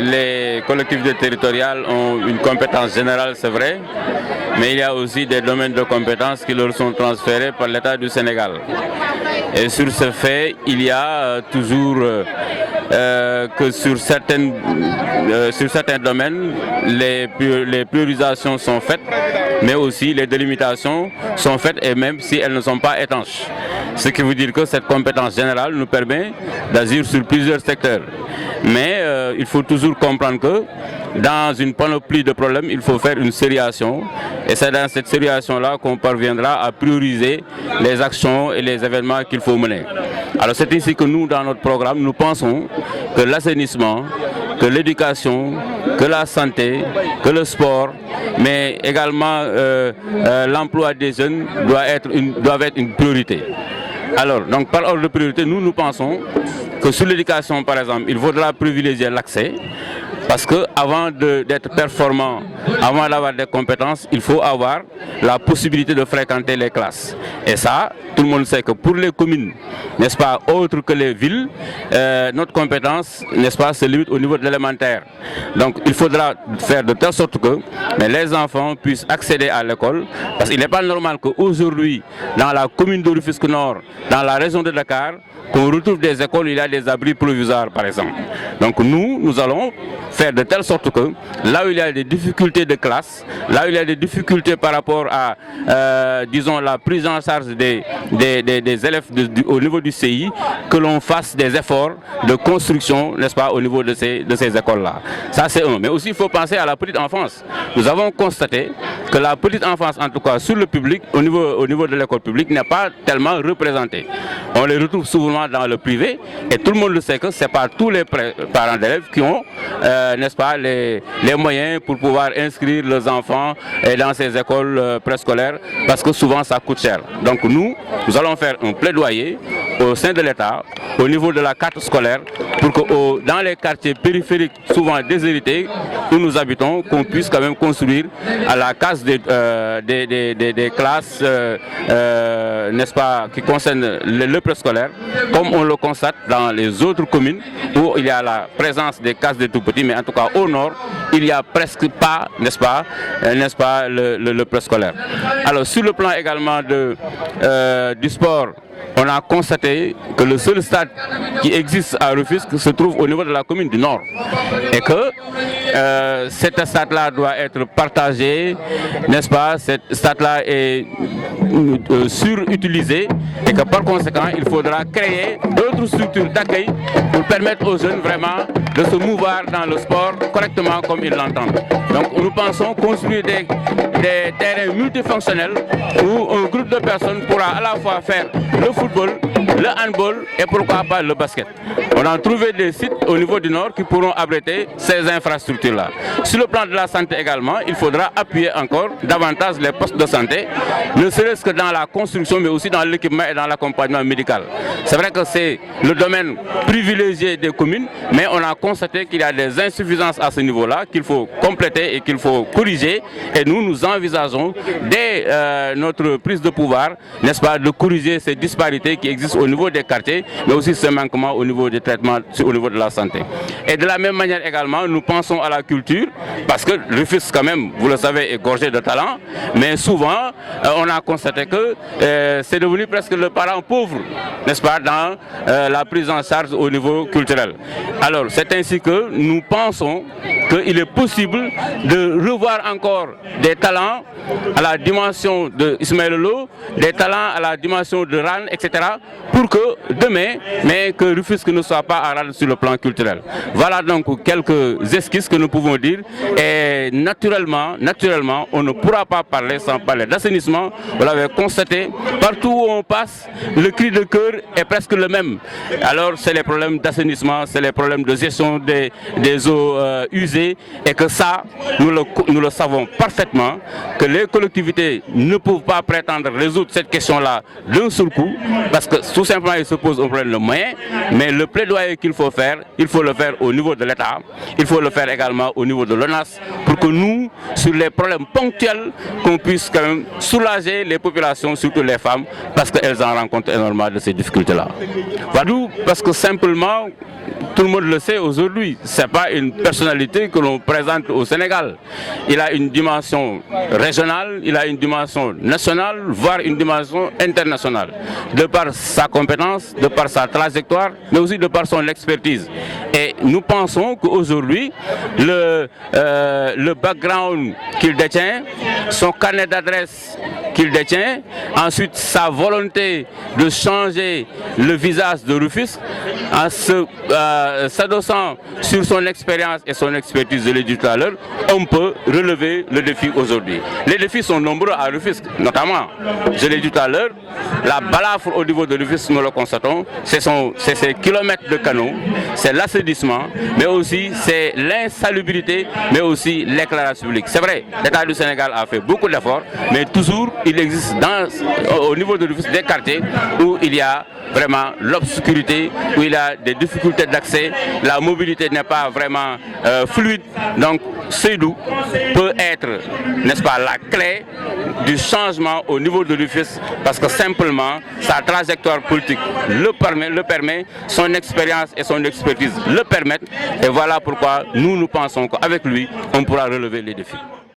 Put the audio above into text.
les collectivités territoriales ont une compétence générale, c'est vrai, mais il y a aussi des domaines de compétences qui leur sont transférés par l'État du Sénégal. Et sur ce fait, il y a toujours que sur certains domaines, les priorisations sont faites, mais aussi les délimitations sont faites, et même si elles ne sont pas étanches. Ce qui veut dire que cette compétence générale nous permet d'agir sur plusieurs secteurs. Mais il faut toujours comprendre que dans une panoplie de problèmes, il faut faire une sériation. Et c'est dans cette sériation-là qu'on parviendra à prioriser les actions et les événements qu'il faut mener. Alors c'est ainsi que nous, dans notre programme, nous pensons que l'assainissement, que l'éducation, que la santé, que le sport, mais également l'emploi des jeunes doivent être une priorité. Alors, donc par ordre de priorité, nous pensons que sur l'éducation, par exemple, il faudra privilégier l'accès. Parce qu'avant d'être performant, avant d'avoir des compétences, il faut avoir la possibilité de fréquenter les classes. Et ça, tout le monde sait que pour les communes, n'est-ce pas, autres que les villes, notre compétence, n'est-ce pas, se limite au niveau de l'élémentaire. Donc il faudra faire de telle sorte que les enfants puissent accéder à l'école. Parce qu'il n'est pas normal qu'aujourd'hui, dans la commune de Rufisque Nord, dans la région de Dakar, qu'on retrouve des écoles où il y a des abris provisoires, par exemple. Donc nous allons faire de telle sorte que là où il y a des difficultés de classe, là où il y a des difficultés par rapport à, disons, la prise en charge des élèves au niveau du CI, que l'on fasse des efforts de construction, n'est-ce pas, au niveau de ces écoles-là. Ça c'est un. Mais aussi il faut penser à la petite enfance. Nous avons constaté que la petite enfance, en tout cas sur le public, au niveau de l'école publique, n'est pas tellement représentée. On les retrouve souvent dans le privé, et tout le monde le sait que ce n'est pas tous les parents d'élèves qui ont n'est-ce pas, les moyens pour pouvoir inscrire leurs enfants dans ces écoles préscolaires, parce que souvent ça coûte cher. Donc nous allons faire un plaidoyer au sein de l'État, au niveau de la carte scolaire, pour que dans les quartiers périphériques, souvent déshérités, où nous habitons, qu'on puisse quand même construire à la case des classes, n'est-ce pas, qui concernent le préscolaire, comme on le constate dans les autres communes où il y a la présence des cases des tout-petits, mais en tout cas au nord, il n'y a presque pas, n'est-ce pas, le préscolaire. Alors sur le plan également du sport, on a constaté que le seul stade qui existe à Rufisque se trouve au niveau de la commune du Nord. Et que cet stade-là doit être partagé, n'est-ce pas, cet stade-là est surutilisé, et que par conséquent, il faudra créer d'autres structures d'accueil pour permettre aux jeunes vraiment de se mouvoir dans le sport correctement comme ils l'entendent. Donc nous pensons construire des terrains multifonctionnels où un groupe de personnes pourra à la fois faire le football, le handball et pourquoi pas le basket. On a trouvé des sites au niveau du Nord qui pourront abriter ces infrastructures-là. Sur le plan de la santé également, il faudra appuyer encore davantage les postes de santé, ne serait-ce que dans la construction, mais aussi dans l'équipement et dans l'accompagnement médical. C'est vrai que c'est le domaine privilégié des communes, mais on a constaté qu'il y a des insuffisances à ce niveau-là, qu'il faut compléter et qu'il faut corriger. Et nous envisageons, dès notre prise de pouvoir, n'est-ce pas, de corriger ces disparités qui existent au niveau des quartiers, mais aussi ce manquement au niveau des traitements, au niveau de la santé. Et de la même manière également, nous pensons à la culture, parce que Rufisque quand même, vous le savez, est gorgé de talent, mais souvent, on a constaté que c'est devenu presque le parent pauvre, n'est-ce pas, dans la prise en charge au niveau culturel. Alors, c'est ainsi que nous pensons qu'il est possible de revoir encore des talents à la dimension de Ismaël Lo, des talents à la dimension de RAN, etc., pour que demain, mais que Rufisque ne soit pas à rade sur le plan culturel. Voilà donc quelques esquisses que nous pouvons dire, et naturellement, on ne pourra pas parler sans parler d'assainissement. Vous l'avez constaté, partout où on passe, le cri de cœur est presque le même. Alors c'est les problèmes d'assainissement, c'est les problèmes de gestion des eaux usées, et que ça, nous le savons parfaitement, que les collectivités ne peuvent pas prétendre résoudre cette question-là d'un seul coup, parce que tout simplement il se pose un problème de moyens, mais le plaidoyer qu'il faut faire, il faut le faire au niveau de l'État, il faut le faire également au niveau de l'ONAS, pour que nous, sur les problèmes ponctuels, qu'on puisse quand même soulager les populations, surtout les femmes, parce qu'elles en rencontrent énormément de ces difficultés-là. Voilà, parce que simplement, tout le monde le sait aujourd'hui, ce n'est pas une personnalité que l'on présente au Sénégal. Il a une dimension régionale, il a une dimension nationale, voire une dimension internationale. De par sa compétence, de par sa trajectoire, mais aussi de par son expertise. Et nous pensons qu'aujourd'hui, le background qu'il détient, son carnet d'adresse qu'il détient, ensuite sa volonté de changer le visage de Rufisque en s'adossant sur son expérience et son expertise, je l'ai dit tout à l'heure, on peut relever le défi aujourd'hui. Les défis sont nombreux à Rufisque, notamment, je l'ai dit tout à l'heure, la balafre au niveau de Rufisque, nous le constatons, c'est ces kilomètres de canaux, c'est l'assainissement, mais aussi c'est l'insalubrité, mais aussi l'éclairage public. C'est vrai, l'État du Sénégal a fait beaucoup d'efforts, mais toujours il existe au niveau de Rufisque des quartiers où il y a vraiment l'obscurité, où il y a des difficultés d'accès, la mobilité n'est pas vraiment fluide. Donc Seydou peut être, n'est-ce pas, la clé du changement au niveau de Rufisque, parce que simplement sa trajectoire politique le permet, son expérience et son expertise le permettent, et voilà pourquoi nous pensons qu'avec lui on pourra relever les défis.